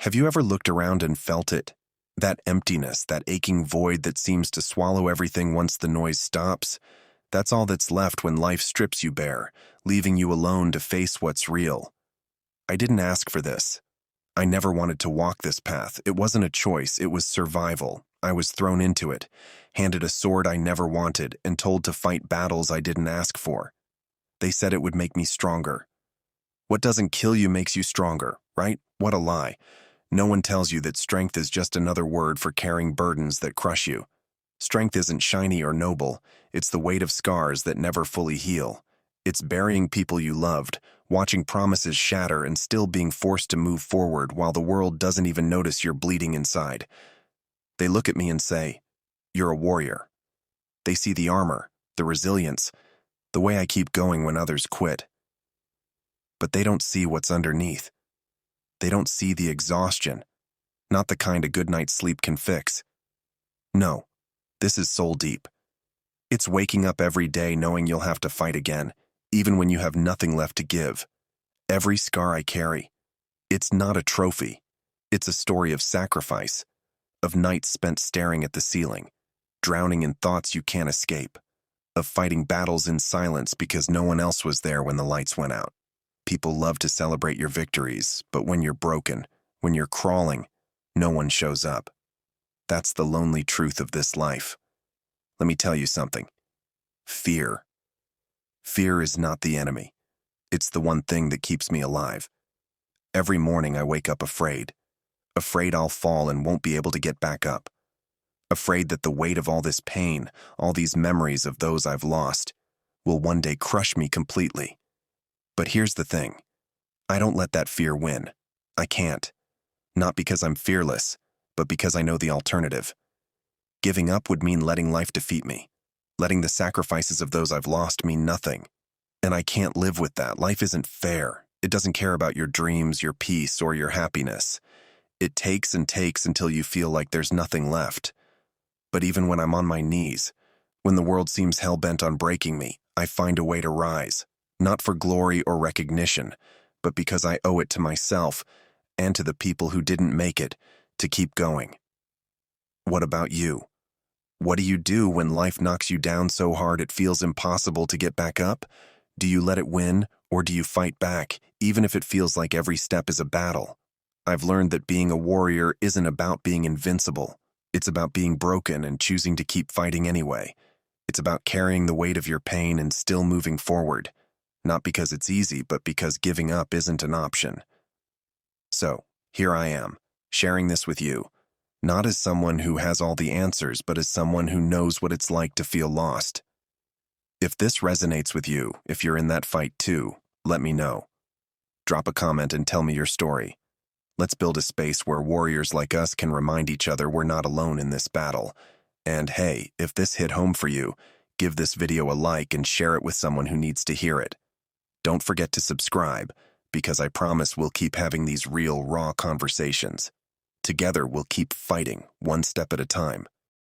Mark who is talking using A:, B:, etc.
A: Have you ever looked around and felt it? That emptiness, that aching void that seems to swallow everything once the noise stops? That's all that's left when life strips you bare, leaving you alone to face what's real. I didn't ask for this. I never wanted to walk this path. It wasn't a choice, it was survival. I was thrown into it, handed a sword I never wanted, and told to fight battles I didn't ask for. They said it would make me stronger. What doesn't kill you makes you stronger, right? What a lie. No one tells you that strength is just another word for carrying burdens that crush you. Strength isn't shiny or noble. It's the weight of scars that never fully heal. It's burying people you loved, watching promises shatter and still being forced to move forward while the world doesn't even notice you're bleeding inside. They look at me and say, "You're a warrior." They see the armor, the resilience, the way I keep going when others quit. But they don't see what's underneath. They don't see the exhaustion, not the kind a good night's sleep can fix. No, this is soul deep. It's waking up every day knowing you'll have to fight again, even when you have nothing left to give. Every scar I carry, it's not a trophy. It's a story of sacrifice, of nights spent staring at the ceiling, drowning in thoughts you can't escape, of fighting battles in silence because no one else was there when the lights went out. People love to celebrate your victories, but when you're broken, when you're crawling, no one shows up. That's the lonely truth of this life. Let me tell you something. Fear. Fear is not the enemy. It's the one thing that keeps me alive. Every morning I wake up afraid. Afraid I'll fall and won't be able to get back up. Afraid that the weight of all this pain, all these memories of those I've lost, will one day crush me completely. But here's the thing. I don't let that fear win. I can't. Not because I'm fearless, but because I know the alternative. Giving up would mean letting life defeat me. Letting the sacrifices of those I've lost mean nothing. And I can't live with that. Life isn't fair. It doesn't care about your dreams, your peace, or your happiness. It takes and takes until you feel like there's nothing left. But even when I'm on my knees, when the world seems hell-bent on breaking me, I find a way to rise. Not for glory or recognition, but because I owe it to myself and to the people who didn't make it to keep going. What about you? What do you do when life knocks you down so hard it feels impossible to get back up? Do you let it win, or do you fight back, even if it feels like every step is a battle? I've learned that being a warrior isn't about being invincible. It's about being broken and choosing to keep fighting anyway. It's about carrying the weight of your pain and still moving forward. Not because it's easy, but because giving up isn't an option. So, here I am, sharing this with you, not as someone who has all the answers, but as someone who knows what it's like to feel lost. If this resonates with you, if you're in that fight too, let me know. Drop a comment and tell me your story. Let's build a space where warriors like us can remind each other we're not alone in this battle. And hey, if this hit home for you, give this video a like and share it with someone who needs to hear it. Don't forget to subscribe, because I promise we'll keep having these real, raw conversations. Together, we'll keep fighting, one step at a time.